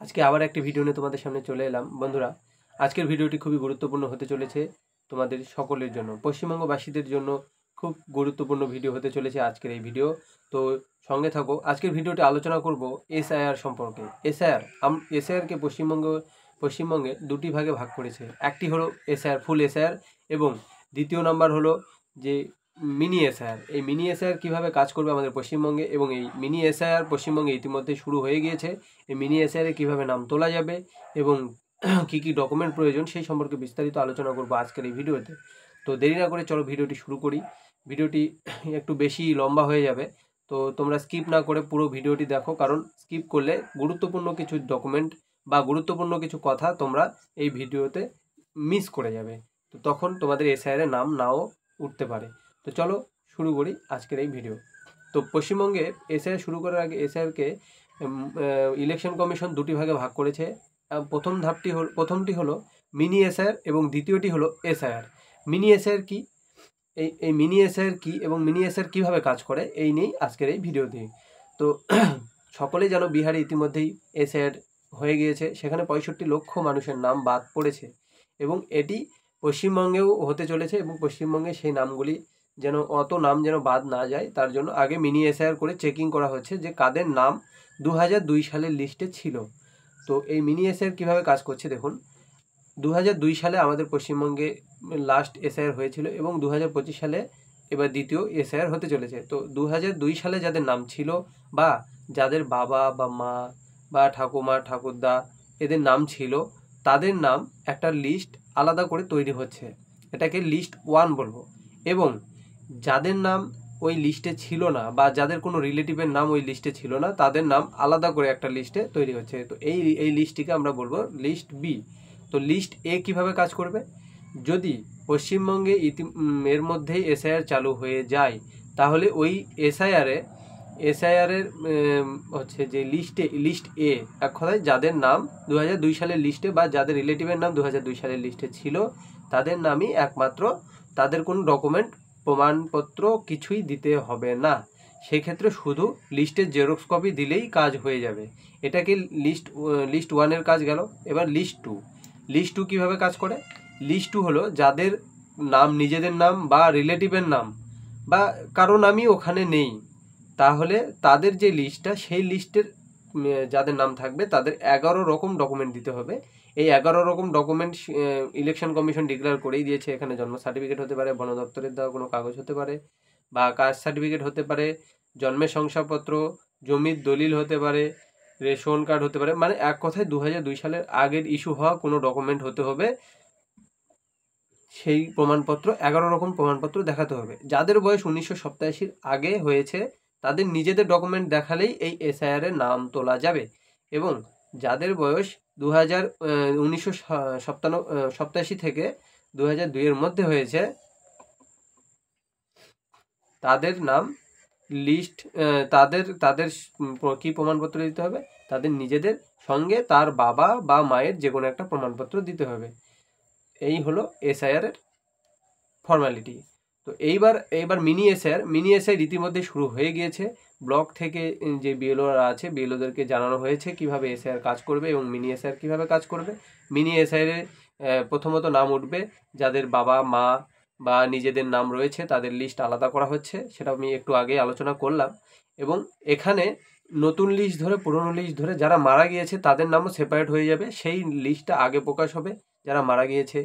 আজকে আবার একটি ভিডিও নিয়ে তোমাদের সামনে চলে এলাম বন্ধুরা। আজকের ভিডিওটি খুবই গুরুত্বপূর্ণ হতে চলেছে তোমাদের সকলের জন্য, পশ্চিমবঙ্গবাসীদের জন্য খুব গুরুত্বপূর্ণ ভিডিও হতে চলেছে আজকের এই ভিডিও। তো সঙ্গে থাকো। আজকের ভিডিওটি আলোচনা করব এসআইআর সম্পর্কে। এসআইআরকে পশ্চিমবঙ্গে দুটি ভাগে ভাগ করেছে। একটি হলো এসআইআর, ফুল এসআইআর, এবং দ্বিতীয় নাম্বার হলো যে মিনি এসআইআর। এই মিনি এসআইআর কীভাবে কাজ করবে আমাদের পশ্চিমবঙ্গে, এবং এই মিনি এসআইআর পশ্চিমবঙ্গে ইতিমধ্যে শুরু হয়ে গিয়েছে। এই মিনি এসআইআরে কীভাবে নাম তোলা যাবে এবং কী কী ডকুমেন্ট প্রয়োজন সেই সম্পর্কে বিস্তারিত আলোচনা করবো আজকের এই ভিডিওতে। তো দেরি না করে চলো ভিডিওটি শুরু করি। ভিডিওটি একটু বেশি লম্বা হয়ে যাবে, তো তোমরা স্কিপ না করে পুরো ভিডিওটি দেখো, কারণ স্কিপ করলে গুরুত্বপূর্ণ কিছু ডকুমেন্ট বা গুরুত্বপূর্ণ কিছু কথা তোমরা এই ভিডিওতে মিস করে যাবে। তো তখন তোমাদের এসআইআরে নাম নাও উঠতে পারে। তো চলো শুরু করি আজকের এই ভিডিও। তো পশ্চিমবঙ্গে এসআইআর শুরু করার আগে এসআইআরকে ইলেকশন কমিশন দুটি ভাগে ভাগ করেছে। প্রথমটি হলো মিনি এসআইআর এবং দ্বিতীয়টি হলো এসআইআর। মিনি এসআইআর কি, এই মিনি এসআইআর কি এবং মিনি এসআইআর কীভাবে কাজ করে এই নিয়েই আজকের এই ভিডিও দিয়ে। তো সকলেই জানো বিহারে ইতিমধ্যেই এসআইআর হয়ে গিয়েছে, সেখানে 65 লক্ষ মানুষের নাম বাদ পড়েছে, এবং এটি পশ্চিমবঙ্গেও হতে চলেছে। এবং পশ্চিমবঙ্গে সেই নামগুলি যেন অত নাম যেন বাদ না যায়, তার জন্য আগে মিনি এসআইআর করে চেকিং করা হচ্ছে যে কাদের নাম 2002 সালের লিস্টে ছিল। তো এই মিনি এসআইআর কীভাবে কাজ করছে দেখুন। 2002 সালে আমাদের পশ্চিমবঙ্গে লাস্ট এসআইআর হয়েছিল, এবং 2025 সালে এবার দ্বিতীয় এসআইআর হতে চলেছে। তো 2002 সালে যাদের নাম ছিল, বা যাদের বাবা বা মা বা ঠাকুমা ঠাকুরদা এদের নাম ছিল, তাদের নাম একটা লিস্ট আলাদা করে তৈরি হচ্ছে, এটাকে লিস্ট 1 বলবো। এবং যাদের নাম ওই লিস্টে ছিল না, বা যাদের কোনো রিলেটিভের নাম ওই লিস্টে ছিল না, তাদের নাম আলাদা করে একটা লিস্টে তৈরি হচ্ছে। তো এই লিস্টটিকে আমরা বলবো লিস্ট বি। তো লিস্ট এ কীভাবে কাজ করবে, যদি পশ্চিমবঙ্গে এর মধ্যেই এসআইআর চালু হয়ে যায়, তাহলে ওই এসআইআরের হচ্ছে যে লিস্ট এ, এক কথায় যাদের নাম 2002 সালের লিস্টে, বা যাদের রিলেটিভের নাম 2002 সালের লিস্টে ছিল, তাদের নামই একমাত্র, তাদের কোনো ডকুমেন্ট প্রমাণপত্র কিছুই দিতে হবে না। সেক্ষেত্রে শুধু লিস্টের জেরক্স কপি দিলেই কাজ হয়ে যাবে। এটাকে লিস্ট 1-এর কাজ গেল। এবার লিস্ট টু কীভাবে কাজ করে। লিস্ট 2 হলো যাদের নাম, নিজেদের নাম বা রিলেটিভের নাম বা কারো নামই ওখানে নেই, তাহলে তাদের যে লিস্টটা, সেই লিস্টের যাদের নাম থাকবে তাদের 11 রকম ডকুমেন্ট দিতে হবে। এই 11 রকম ডকুমেন্ট ইলেকশন কমিশন ডিক্লেয়ার করেই দিয়েছে। এখানে জন্ম সার্টিফিকেট হতে পারে, বন দপ্তরের দেওয়া কোনো কাগজ হতে পারে, বা কাস্ট সার্টিফিকেট হতে পারে, জন্মের শংসাপত্র, জমির দলিল হতে পারে, রেশন কার্ড হতে পারে, মানে এক কথায় 2002 সালের আগের ইস্যু হওয়া কোনো ডকুমেন্ট হতে হবে। সেই প্রমাণপত্র 11 রকম প্রমাণপত্র দেখাতে হবে। যাদের বয়স 1987 আগে হয়েছে, তাদের নিজেদের ডকুমেন্ট দেখালেই এই এসআইআরের নাম তোলা যাবে। এবং যাদের বয়স 1987 থেকে 2002 এর মধ্যে হয়েছে, তাদের নাম লিস্ট, তাদের কি প্রমাণপত্র দিতে হবে, তাদের নিজেদের সঙ্গে তার বাবা বা মায়ের যে কোনো একটা প্রমাণপত্র দিতে হবে। এই হলো এসআইআরের ফর্মালিটি। তো এইবার মিনি এসআইআর ইতিমধ্যে শুরু হয়ে গিয়েছে। ব্লক থেকে যে বিএলওরা আছে, বিএলওদেরকে জানানো হয়েছে কিভাবে এসআইআর কাজ করবে এবং মিনি এসআইআর কীভাবে কাজ করবে। মিনি এসআইআরে প্রথমত নাম উঠবে যাদের বাবা মা বা নিজেদের নাম রয়েছে, তাদের লিস্ট আলাদা করা হচ্ছে, সেটা আমি একটু আগে আলোচনা করলাম। এবং এখানে নতুন লিস্ট ধরে, পুরনো লিস্ট ধরে যারা মারা গিয়েছে তাদের নামও সেপারেট হয়ে যাবে। সেই লিস্টটা আগে প্রকাশ হবে। যারা মারা গিয়েছে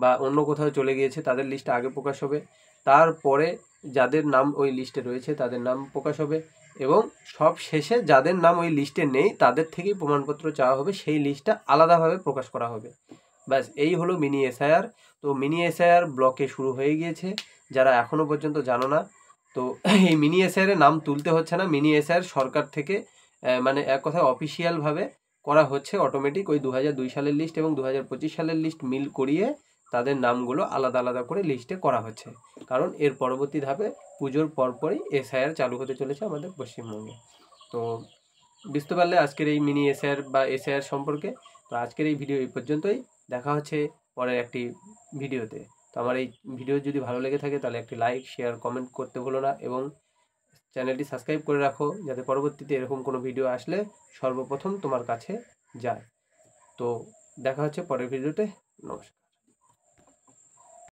বা অন্য কোথাও চলে গিয়েছে তাদের লিস্ট আগে প্রকাশ হবে, তারপরে যাদের নাম ওই লিস্টে রয়েছে তাদের নাম প্রকাশ হবে, এবং সব শেষে যাদের নাম ওই লিস্টে নেই তাদের থেকেই প্রমাণপত্র চাওয়া হবে, সেই লিস্টটা আলাদাভাবে প্রকাশ করা হবে। ব্যাস, এই হলো মিনি এসআইআর। তো মিনি এসআইআর ব্লকে শুরু হয়ে গিয়েছে। যারা এখনও পর্যন্ত জানো না, তো এই মিনি এসআইআরের নাম তুলতে হচ্ছে না। মিনি এসআইআর সরকার থেকে মানে এক কথায় অফিসিয়ালভাবে করা হচ্ছে অটোমেটিক। ওই 2002 সালের লিস্ট এবং 2025 সালের লিস্ট মিল করিয়ে তাদের নামগুলো আলাদা আলাদা করে লিস্টে করা হচ্ছে, কারণ এর পরবর্তী ধাপে পুজোর পরপরই এসআইআর চালু হতে চলেছে আমাদের পশ্চিমবঙ্গে। তো বুঝতে পারলে আজকের এই মিনি এসআইআর বা এসআইআর সম্পর্কে। তো আজকের এই ভিডিও এই পর্যন্তই। দেখা হচ্ছে পরের একটি ভিডিওতে। তো আমার এই ভিডিও যদি ভালো লেগে থাকে তাহলে একটি লাইক, শেয়ার, কমেন্ট করতে ভুলো না, এবং চ্যানেলটি সাবস্ক্রাইব করে রাখো, যাতে পরবর্তীতে এরকম কোনো ভিডিও আসলে সর্বপ্রথম তোমার কাছে যায়। তো দেখা হচ্ছে পরের ভিডিওতে। নমস্কার।